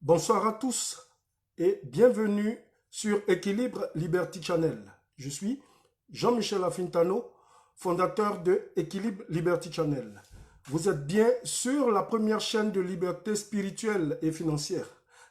Bonsoir à tous et bienvenue sur Équilibre Liberty Channel. Je suis Jean-Michel Afintano, fondateur de Équilibre Liberty Channel. Vous êtes bien sur la première chaîne de liberté spirituelle et financière.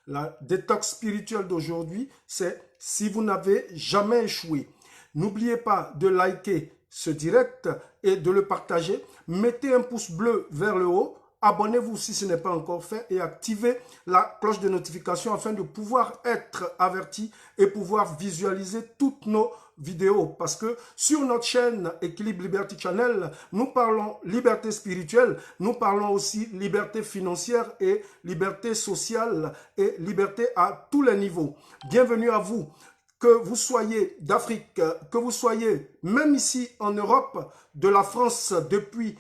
La détox spirituelle d'aujourd'hui, c'est si vous n'avez jamais échoué. N'oubliez pas de liker ce direct et de le partager. Mettez un pouce bleu vers le haut. Abonnez-vous si ce n'est pas encore fait et activez la cloche de notification afin de pouvoir être averti et pouvoir visualiser toutes nos vidéos. Parce que sur notre chaîne Équilibre Liberty Channel, nous parlons liberté spirituelle, nous parlons aussi liberté financière et liberté sociale et liberté à tous les niveaux. Bienvenue à vous. Que vous soyez d'Afrique, que vous soyez même ici en Europe, de la France depuis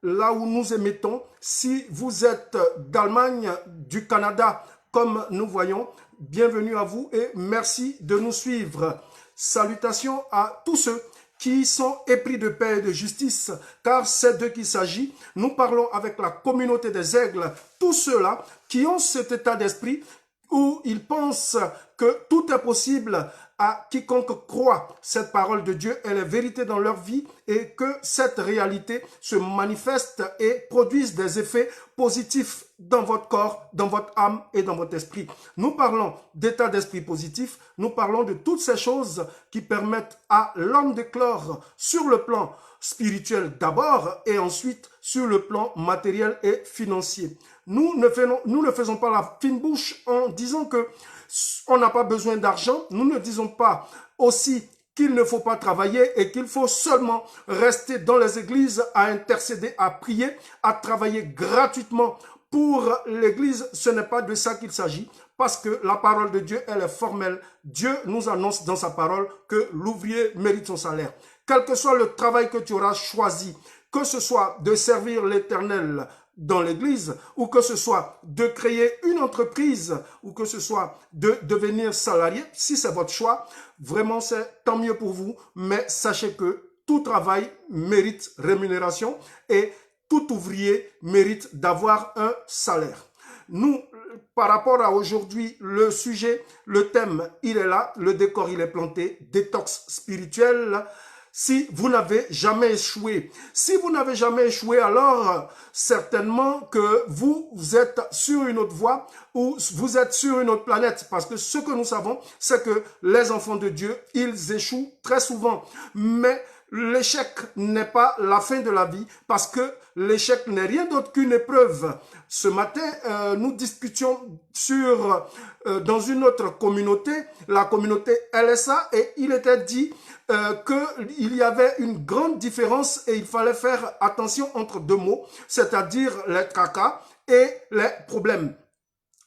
là où nous émettons, si vous êtes d'Allemagne, du Canada, comme nous voyons, bienvenue à vous et merci de nous suivre. Salutations à tous ceux qui sont épris de paix et de justice, car c'est d'eux qu'il s'agit. Nous parlons avec la communauté des aigles, tous ceux-là qui ont cet état d'esprit où ils pensent que tout est possible à quiconque croit cette parole de Dieu et les vérités dans leur vie et que cette réalité se manifeste et produise des effets positifs dans votre corps, dans votre âme et dans votre esprit. Nous parlons d'état d'esprit positif, nous parlons de toutes ces choses qui permettent à l'homme d'éclore sur le plan spirituel d'abord et ensuite sur le plan matériel et financier. Nous ne faisons pas la fine bouche en disant que on n'a pas besoin d'argent. Nous ne disons pas aussi qu'il ne faut pas travailler et qu'il faut seulement rester dans les églises à intercéder, à prier, à travailler gratuitement pour l'église. Ce n'est pas de ça qu'il s'agit parce que la parole de Dieu, elle est formelle. Dieu nous annonce dans sa parole que l'ouvrier mérite son salaire. Quel que soit le travail que tu auras choisi, que ce soit de servir l'Éternel dans l'église, ou que ce soit de créer une entreprise, ou que ce soit de devenir salarié, si c'est votre choix, vraiment c'est tant mieux pour vous, mais sachez que tout travail mérite rémunération et tout ouvrier mérite d'avoir un salaire. Nous, par rapport à aujourd'hui, le sujet, le thème, il est là, le décor, il est planté, détox spirituel. Si vous n'avez jamais échoué. Si vous n'avez jamais échoué, alors certainement que vous êtes sur une autre voie ou vous êtes sur une autre planète. Parce que ce que nous savons, c'est que les enfants de Dieu, ils échouent très souvent. Mais l'échec n'est pas la fin de la vie parce que l'échec n'est rien d'autre qu'une épreuve. Ce matin, nous discutions dans une autre communauté, la communauté LSA, et il était dit qu'il y avait une grande différence et il fallait faire attention entre deux mots, c'est-à-dire les tracas et les problèmes.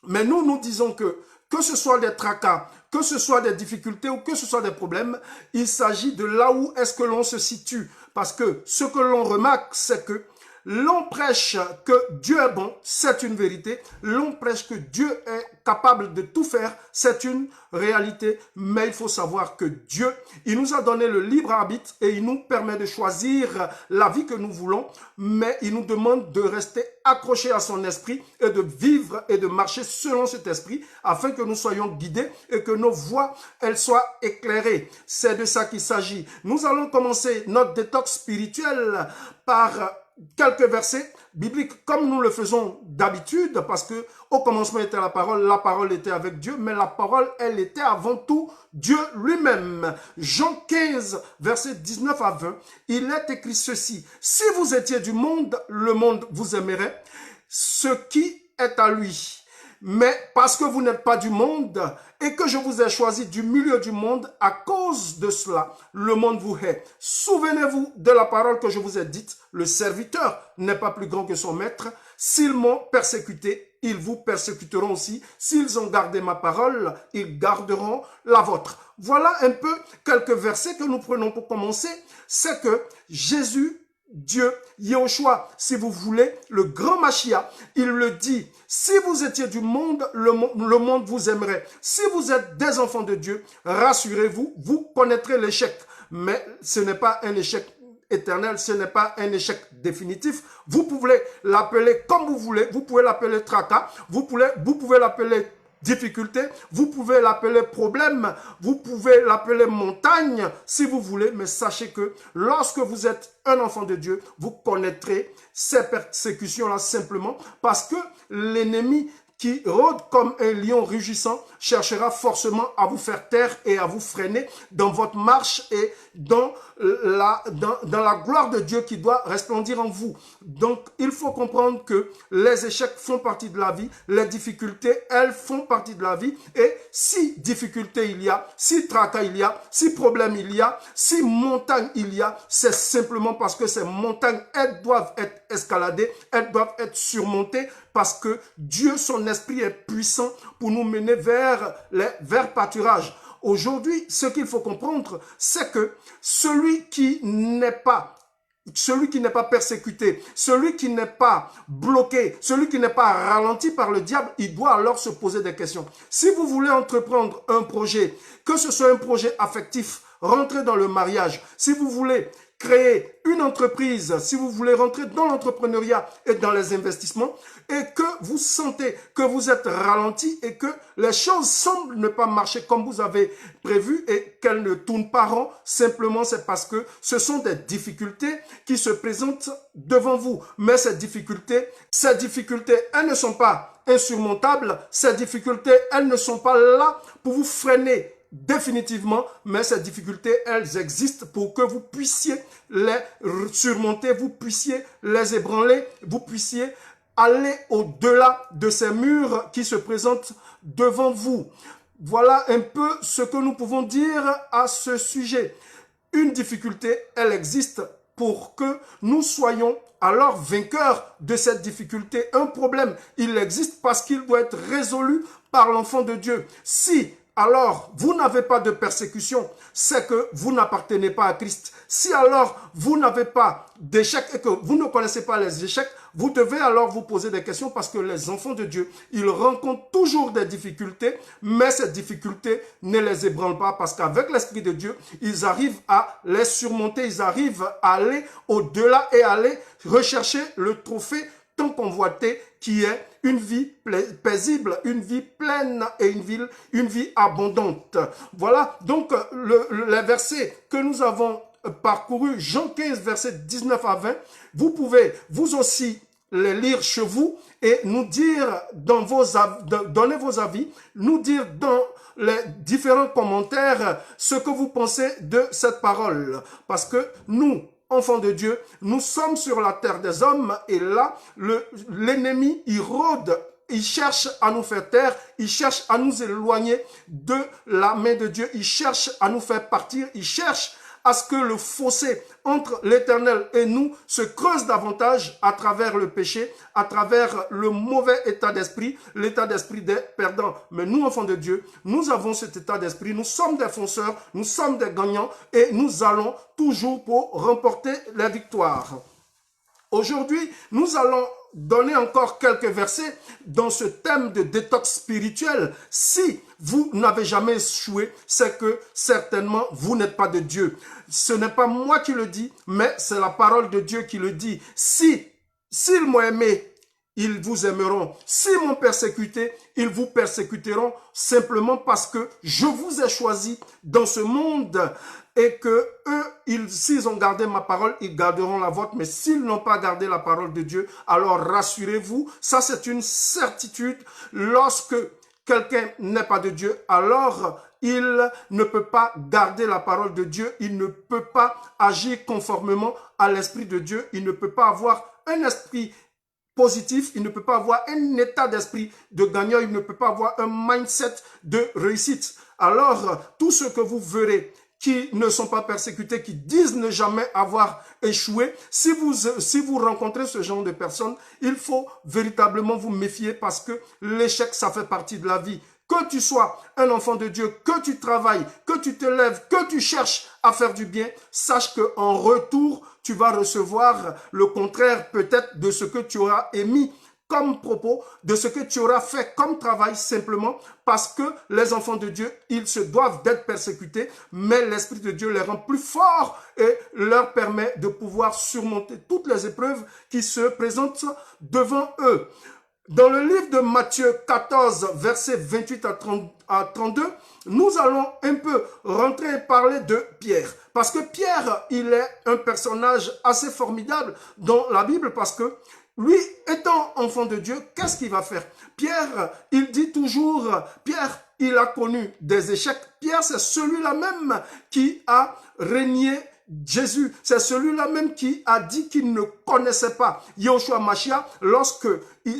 Mais nous disons que ce soit des tracas, que ce soit des difficultés ou que ce soit des problèmes, il s'agit de là où est-ce que l'on se situe. Parce que ce que l'on remarque, c'est que l'on prêche que Dieu est bon, c'est une vérité. L'on prêche que Dieu est capable de tout faire, c'est une réalité. Mais il faut savoir que Dieu, il nous a donné le libre arbitre et il nous permet de choisir la vie que nous voulons. Mais il nous demande de rester accrochés à son esprit et de vivre et de marcher selon cet esprit afin que nous soyons guidés et que nos voies, elles soient éclairées. C'est de ça qu'il s'agit. Nous allons commencer notre détox spirituel par quelques versets bibliques comme nous le faisons d'habitude parce que au commencement était la parole était avec Dieu, mais la parole, elle était avant tout Dieu lui-même. Jean 15, versets 19 à 20, il est écrit ceci: si vous étiez du monde, le monde vous aimerait, ce qui est à lui. Mais parce que vous n'êtes pas du monde et que je vous ai choisi du milieu du monde, à cause de cela, le monde vous hait. Souvenez-vous de la parole que je vous ai dite, le serviteur n'est pas plus grand que son maître. S'ils m'ont persécuté, ils vous persécuteront aussi. S'ils ont gardé ma parole, ils garderont la vôtre. Voilà un peu quelques versets que nous prenons pour commencer. C'est que Jésus, Dieu, Yahushua, si vous voulez, le grand Mashiach, il le dit: si vous étiez du monde, le monde vous aimerait. Si vous êtes des enfants de Dieu, rassurez-vous, vous connaîtrez l'échec. Mais ce n'est pas un échec éternel, ce n'est pas un échec définitif. Vous pouvez l'appeler comme vous voulez, vous pouvez l'appeler tracas, vous pouvez l'appeler difficulté, vous pouvez l'appeler problème, vous pouvez l'appeler montagne si vous voulez, mais sachez que lorsque vous êtes un enfant de Dieu, vous connaîtrez ces persécutions-là simplement parce que l'ennemi qui rôde comme un lion rugissant cherchera forcément à vous faire taire et à vous freiner dans votre marche et dans la gloire de Dieu qui doit resplendir en vous. Donc, il faut comprendre que les échecs font partie de la vie, les difficultés, elles font partie de la vie. Et si difficulté il y a, si tracas il y a, si problème il y a, si montagne il y a, c'est simplement parce que ces montagnes, elles doivent être escaladées, elles doivent être surmontées parce que Dieu, son esprit est puissant pour nous mener vers pâturage. Aujourd'hui, ce qu'il faut comprendre, c'est que celui qui n'est pas persécuté, celui qui n'est pas bloqué, celui qui n'est pas ralenti par le diable, il doit alors se poser des questions. Si vous voulez entreprendre un projet, que ce soit un projet affectif, rentrer dans le mariage, si vous voulez créer une entreprise, si vous voulez rentrer dans l'entrepreneuriat et dans les investissements, et que vous sentez que vous êtes ralenti et que les choses semblent ne pas marcher comme vous avez prévu et qu'elles ne tournent pas rond, simplement c'est parce que ce sont des difficultés qui se présentent devant vous. Mais ces difficultés, elles ne sont pas insurmontables, ces difficultés, elles ne sont pas là pour vous freiner définitivement, mais ces difficultés, elles existent pour que vous puissiez les surmonter, vous puissiez les ébranler, vous puissiez aller au-delà de ces murs qui se présentent devant vous. Voilà un peu ce que nous pouvons dire à ce sujet. Une difficulté, elle existe pour que nous soyons alors vainqueurs de cette difficulté. Un problème, il existe parce qu'il doit être résolu par l'enfant de Dieu. Si alors vous n'avez pas de persécution, c'est que vous n'appartenez pas à Christ. Si alors vous n'avez pas d'échecs et que vous ne connaissez pas les échecs, vous devez alors vous poser des questions parce que les enfants de Dieu, ils rencontrent toujours des difficultés, mais ces difficultés ne les ébranlent pas parce qu'avec l'Esprit de Dieu, ils arrivent à les surmonter, ils arrivent à aller au-delà et à aller rechercher le trophée tant convoité qui est une vie paisible, une vie pleine et une vie abondante. Voilà donc les versets que nous avons parcourus, Jean 15, versets 19 à 20, vous pouvez vous aussi les lire chez vous et nous dire dans donner vos avis, nous dire dans les différents commentaires ce que vous pensez de cette parole. Parce que nous, enfants de Dieu, nous sommes sur la terre des hommes et là, l'ennemi, il rôde, il cherche à nous faire taire, il cherche à nous éloigner de la main de Dieu, il cherche à nous faire partir, il cherche à ce que le fossé entre l'Éternel et nous se creuse davantage à travers le péché, à travers le mauvais état d'esprit, l'état d'esprit des perdants. Mais nous, enfants de Dieu, nous avons cet état d'esprit, nous sommes des fonceurs, nous sommes des gagnants et nous allons toujours pour remporter la victoire. Aujourd'hui, nous allons donner encore quelques versets dans ce thème de détox spirituel. Si vous n'avez jamais échoué, c'est que certainement vous n'êtes pas de Dieu. Ce n'est pas moi qui le dis, mais c'est la parole de Dieu qui le dit. S'ils m'ont aimé, ils vous aimeront. S'ils m'ont persécuté, ils vous persécuteront simplement parce que je vous ai choisi dans ce monde et que eux, s'ils ont gardé ma parole, ils garderont la vôtre. Mais s'ils n'ont pas gardé la parole de Dieu, alors rassurez-vous, ça c'est une certitude. Lorsque quelqu'un n'est pas de Dieu, alors il ne peut pas garder la parole de Dieu, il ne peut pas agir conformément à l'esprit de Dieu, il ne peut pas avoir un esprit positif, il ne peut pas avoir un état d'esprit de gagnant, il ne peut pas avoir un mindset de réussite. Alors, tout ce que vous verrez qui ne sont pas persécutés, qui disent ne jamais avoir échoué, si vous rencontrez ce genre de personnes, il faut véritablement vous méfier parce que l'échec, ça fait partie de la vie. Que tu sois un enfant de Dieu, que tu travailles, que tu te lèves, que tu cherches à faire du bien, sache qu'en retour, tu vas recevoir le contraire peut-être de ce que tu auras émis comme propos, de ce que tu auras fait comme travail simplement parce que les enfants de Dieu, ils se doivent d'être persécutés, mais l'Esprit de Dieu les rend plus forts et leur permet de pouvoir surmonter toutes les épreuves qui se présentent devant eux. Dans le livre de Matthieu 14, versets 28 à 32, nous allons un peu rentrer et parler de Pierre. Parce que Pierre, il est un personnage assez formidable dans la Bible parce que lui, étant enfant de Dieu, qu'est-ce qu'il va faire? Pierre, il dit toujours, Pierre, il a connu des échecs. Pierre, c'est celui-là même qui a régné Jésus. C'est celui-là même qui a dit qu'il ne connaissait pas Yahushua Mashiach lorsque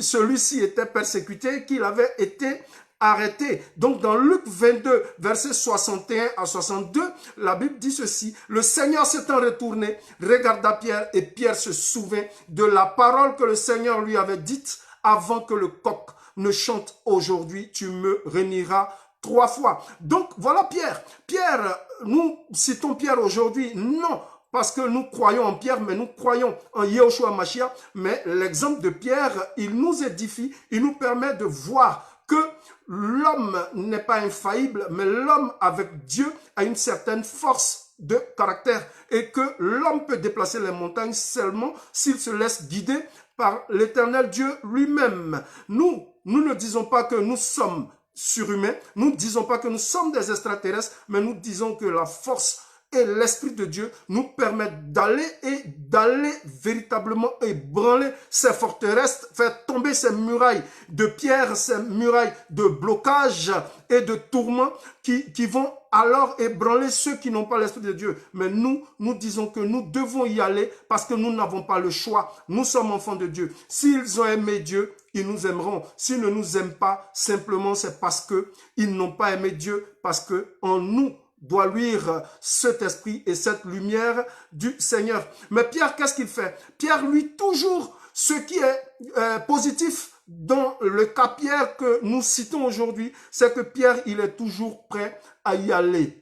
celui-ci était persécuté, qu'il avait été arrêté. Donc dans Luc 22, versets 61 à 62, la Bible dit ceci: le Seigneur s'étant retourné, regarda Pierre et Pierre se souvint de la parole que le Seigneur lui avait dite: avant que le coq ne chante aujourd'hui, tu me réuniras 3 fois. Donc voilà Pierre. Pierre, nous citons Pierre aujourd'hui, non parce que nous croyons en Pierre, mais nous croyons en Yahushua Mashiach. Mais l'exemple de Pierre, il nous édifie, il nous permet de voir que l'homme n'est pas infaillible, mais l'homme avec Dieu a une certaine force de caractère et que l'homme peut déplacer les montagnes seulement s'il se laisse guider par l'Éternel Dieu lui-même. Nous ne disons pas que nous sommes surhumains, nous ne disons pas que nous sommes des extraterrestres, mais nous disons que la force et l'Esprit de Dieu nous permettent d'aller véritablement ébranler ces forteresses, faire tomber ces murailles de pierre, ces murailles de blocage et de tourments qui vont alors ébranler ceux qui n'ont pas l'Esprit de Dieu. Mais nous disons que nous devons y aller parce que nous n'avons pas le choix. Nous sommes enfants de Dieu. S'ils ont aimé Dieu, ils nous aimeront. S'ils ne nous aiment pas, simplement c'est parce qu'ils n'ont pas aimé Dieu, parce que en nous doit luire cet esprit et cette lumière du Seigneur. Mais Pierre, qu'est-ce qu'il fait? Pierre, lui, toujours, ce qui est positif dans le cas Pierre que nous citons aujourd'hui, c'est que Pierre, il est toujours prêt à y aller.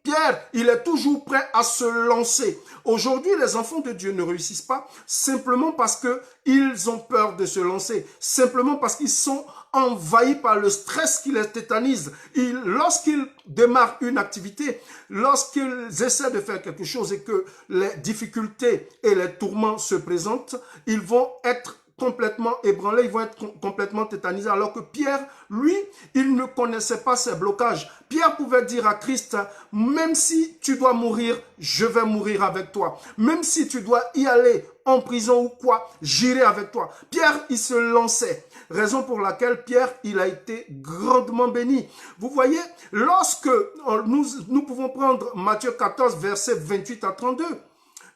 Pierre, il est toujours prêt à se lancer. Aujourd'hui, les enfants de Dieu ne réussissent pas simplement parce qu'ils ont peur de se lancer, simplement parce qu'ils sont envahis par le stress qui les tétanise. Lorsqu'ils démarrent une activité, lorsqu'ils essaient de faire quelque chose et que les difficultés et les tourments se présentent, ils vont être complètement ébranlés, ils vont être complètement tétanisés. Alors que Pierre, lui, il ne connaissait pas ces blocages. Pierre pouvait dire à Christ, même si tu dois mourir, je vais mourir avec toi. Même si tu dois y aller en prison ou quoi, j'irai avec toi. Pierre, il se lançait. Raison pour laquelle Pierre, il a été grandement béni. Vous voyez, lorsque nous pouvons prendre Matthieu 14, versets 28 à 32,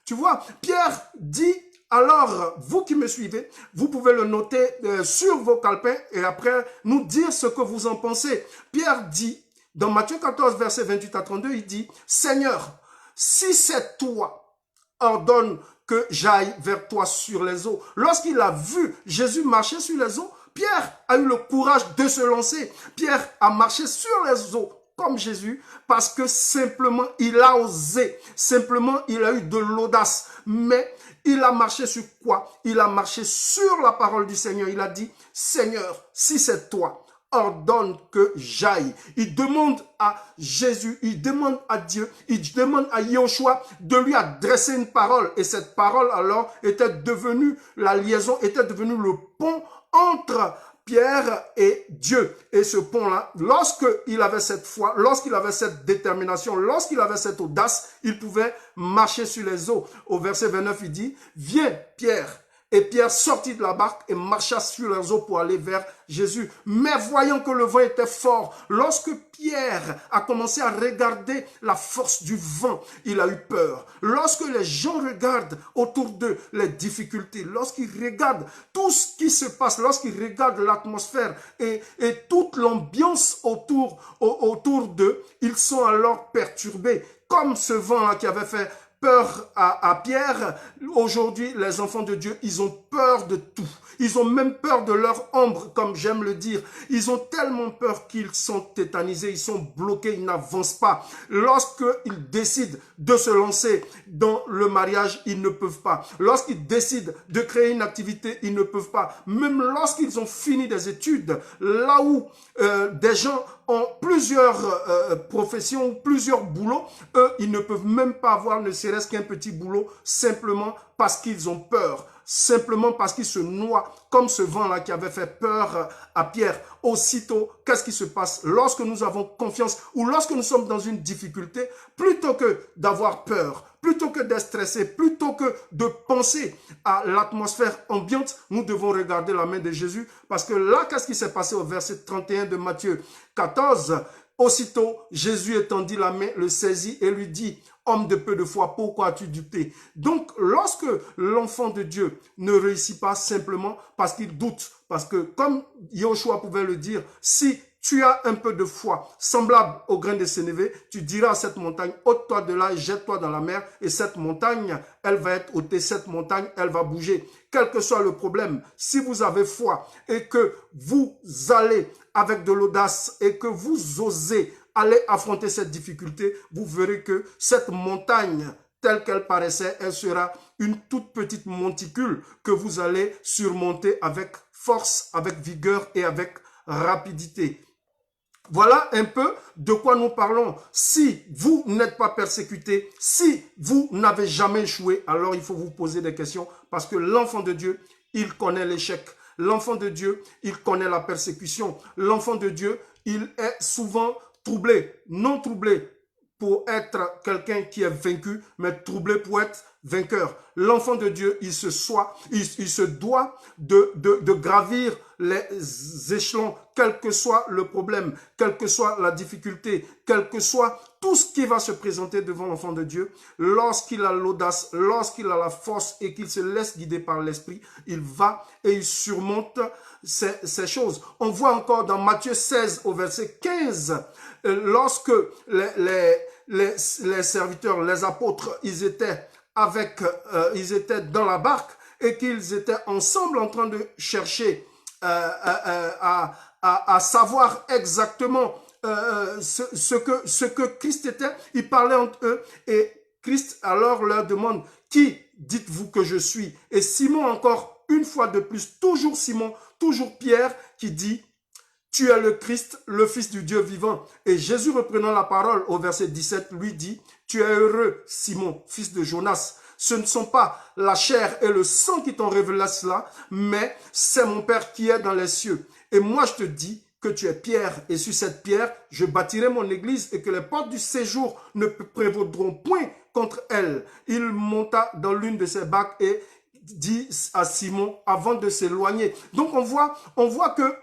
tu vois, Pierre dit, alors, vous qui me suivez, vous pouvez le noter sur vos calepins et après nous dire ce que vous en pensez. Pierre dit, dans Matthieu 14, verset 28 à 32, il dit, « Seigneur, si c'est toi, ordonne que j'aille vers toi sur les eaux. » Lorsqu'il a vu Jésus marcher sur les eaux, Pierre a eu le courage de se lancer. Pierre a marché sur les eaux comme Jésus parce que simplement il a osé, simplement il a eu de l'audace. Mais il a marché sur quoi? Il a marché sur la parole du Seigneur. Il a dit, Seigneur, si c'est toi, ordonne que j'aille. Il demande à Jésus, il demande à Dieu, il demande à Yahushua de lui adresser une parole. Et cette parole alors était devenue, la liaison était devenue le pont entre Pierre et Dieu. Et ce pont-là, lorsqu'il avait cette foi, lorsqu'il avait cette détermination, lorsqu'il avait cette audace, il pouvait marcher sur les eaux. Au verset 29, il dit, « Viens, Pierre ». Et Pierre sortit de la barque et marcha sur les eaux pour aller vers Jésus. Mais voyant que le vent était fort, lorsque Pierre a commencé à regarder la force du vent, il a eu peur. Lorsque les gens regardent autour d'eux les difficultés, lorsqu'ils regardent tout ce qui se passe, lorsqu'ils regardent l'atmosphère et toute l'ambiance autour d'eux, ils sont alors perturbés. Comme ce vent-là qui avait fait peur à Pierre, aujourd'hui, les enfants de Dieu, ils ont peur de tout. Ils ont même peur de leur ombre, comme j'aime le dire. Ils ont tellement peur qu'ils sont tétanisés, ils sont bloqués, ils n'avancent pas. Lorsqu'ils décident de se lancer dans le mariage, ils ne peuvent pas. Lorsqu'ils décident de créer une activité, ils ne peuvent pas. Même lorsqu'ils ont fini des études, là où des gens ont plusieurs professions, plusieurs boulots, eux, ils ne peuvent même pas avoir ne serait-ce qu'un petit boulot, simplement parce qu'ils ont peur. simplement parce qu'il se noie, comme ce vent-là qui avait fait peur à Pierre. Aussitôt, qu'est-ce qui se passe? Lorsque nous avons confiance ou lorsque nous sommes dans une difficulté, plutôt que d'avoir peur, plutôt que d'être stressé, plutôt que de penser à l'atmosphère ambiante, nous devons regarder la main de Jésus. Parce que là, qu'est-ce qui s'est passé au verset 31 de Matthieu 14? Aussitôt, Jésus étendit la main, le saisit et lui dit: homme de peu de foi, pourquoi as-tu douté? Donc, lorsque l'enfant de Dieu ne réussit pas simplement parce qu'il doute, parce que comme Yoshua pouvait le dire, si tu as un peu de foi semblable au grain de sénévé, tu diras à cette montagne, ôte-toi de là et jette-toi dans la mer, et cette montagne, elle va être ôtée, cette montagne, elle va bouger. Quel que soit le problème, si vous avez foi et que vous allez avec de l'audace et que vous osez aller affronter cette difficulté, vous verrez que cette montagne, telle qu'elle paraissait, elle sera une toute petite monticule que vous allez surmonter avec force, avec vigueur et avec rapidité. Voilà un peu de quoi nous parlons. Si vous n'êtes pas persécuté, si vous n'avez jamais échoué, alors il faut vous poser des questions parce que l'enfant de Dieu, il connaît l'échec. L'enfant de Dieu, il connaît la persécution. L'enfant de Dieu, il est souvent troublé, non troublé pour être quelqu'un qui est vaincu, mais troublé pour être vainqueur. L'enfant de Dieu, il se doit de gravir les échelons, quel que soit le problème, quelle que soit la difficulté, quel que soit tout ce qui va se présenter devant l'enfant de Dieu. Lorsqu'il a l'audace, lorsqu'il a la force et qu'il se laisse guider par l'esprit, il va et il surmonte ces choses. On voit encore dans Matthieu 16 au verset 15, lorsque les serviteurs, les apôtres, ils étaient dans la barque et qu'ils étaient ensemble en train de chercher à savoir exactement ce que Christ était. Ils parlaient entre eux et Christ alors leur demande: qui dites-vous que je suis? Et Simon, encore une fois de plus, toujours Simon, toujours Pierre, qui dit: tu es le Christ, le Fils du Dieu vivant. Et Jésus, reprenant la parole au verset 17, lui dit: tu es heureux, Simon, fils de Jonas. Ce ne sont pas la chair et le sang qui t'ont révélé cela, mais c'est mon Père qui est dans les cieux. Et moi, je te dis que tu es Pierre, et sur cette pierre, je bâtirai mon église, et que les portes du séjour ne prévaudront point contre elle. Il monta dans l'une de ses barques et dit à Simon avant de s'éloigner. Donc on voit que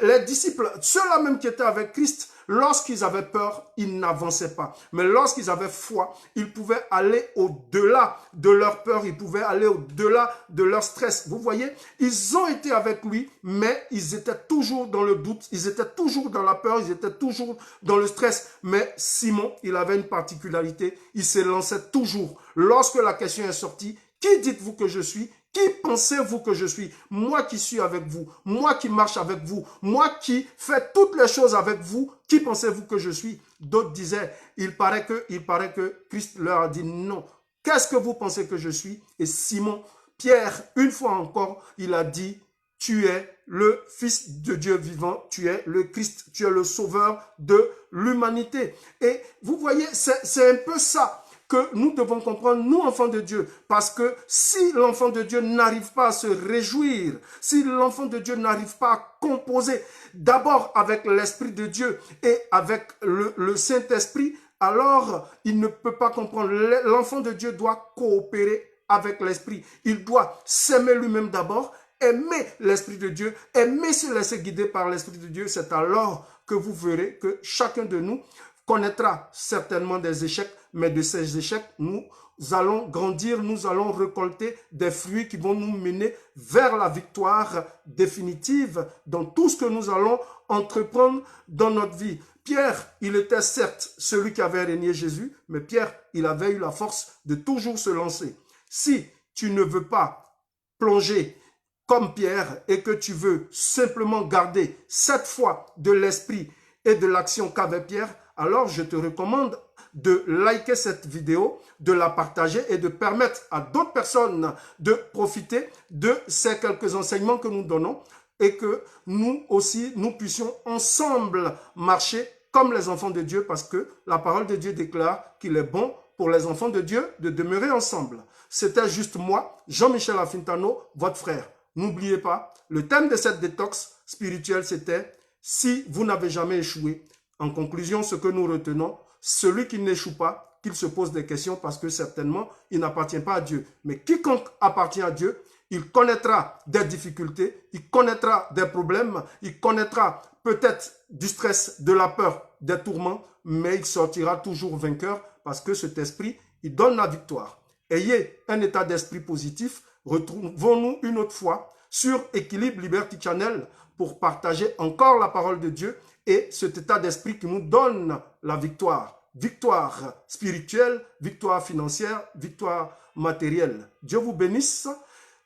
les disciples, ceux-là même qui étaient avec Christ, lorsqu'ils avaient peur, ils n'avançaient pas. Mais lorsqu'ils avaient foi, ils pouvaient aller au-delà de leur peur, ils pouvaient aller au-delà de leur stress. Vous voyez, ils ont été avec lui, mais ils étaient toujours dans le doute, ils étaient toujours dans la peur, ils étaient toujours dans le stress. Mais Simon, il avait une particularité, il se lançait toujours. Lorsque la question est sortie: qui dites-vous que je suis? Qui pensez-vous que je suis? Moi qui suis avec vous, moi qui marche avec vous, moi qui fais toutes les choses avec vous, qui pensez-vous que je suis? D'autres disaient, il paraît que Christ leur a dit non. Qu'est-ce que vous pensez que je suis? Et Simon, Pierre, une fois encore, il a dit: tu es le Fils de Dieu vivant, tu es le Christ, tu es le sauveur de l'humanité. Et vous voyez, c'est un peu ça que nous devons comprendre, nous enfants de Dieu, parce que si l'enfant de Dieu n'arrive pas à se réjouir, si l'enfant de Dieu n'arrive pas à composer d'abord avec l'Esprit de Dieu et avec le Saint-Esprit, alors il ne peut pas comprendre. L'enfant de Dieu doit coopérer avec l'Esprit. Il doit s'aimer lui-même d'abord, aimer l'Esprit de Dieu, aimer se laisser guider par l'Esprit de Dieu. C'est alors que vous verrez que chacun de nous connaîtra certainement des échecs, mais de ces échecs, nous allons grandir, nous allons récolter des fruits qui vont nous mener vers la victoire définitive dans tout ce que nous allons entreprendre dans notre vie. Pierre, il était certes celui qui avait régné Jésus, mais Pierre, il avait eu la force de toujours se lancer. Si tu ne veux pas plonger comme Pierre et que tu veux simplement garder cette foi de l'esprit et de l'action qu'avait Pierre, alors je te recommande de liker cette vidéo, de la partager et de permettre à d'autres personnes de profiter de ces quelques enseignements que nous donnons et que nous aussi, nous puissions ensemble marcher comme les enfants de Dieu, parce que la parole de Dieu déclare qu'il est bon pour les enfants de Dieu de demeurer ensemble. C'était juste moi, Jean-Michel Afintano, votre frère. N'oubliez pas, le thème de cette détox spirituelle, c'était « Si vous n'avez jamais échoué ». En conclusion, ce que nous retenons, celui qui n'échoue pas, qu'il se pose des questions parce que certainement, il n'appartient pas à Dieu. Mais quiconque appartient à Dieu, il connaîtra des difficultés, il connaîtra des problèmes, il connaîtra peut-être du stress, de la peur, des tourments, mais il sortira toujours vainqueur parce que cet esprit, il donne la victoire. Ayez un état d'esprit positif. Retrouvons-nous une autre fois sur Équilibre Liberty Channel pour partager encore la parole de Dieu et cet état d'esprit qui nous donne la victoire. Victoire spirituelle, victoire financière, victoire matérielle. Dieu vous bénisse.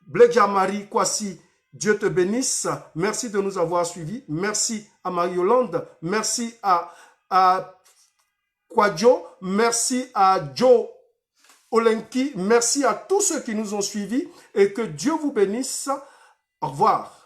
Bleja Marie Kwasi, Dieu te bénisse. Merci de nous avoir suivis. Merci à Marie-Yolande. Merci à Kwadjo. Merci à Joe Olenki. Merci à tous ceux qui nous ont suivis et que Dieu vous bénisse. Au revoir.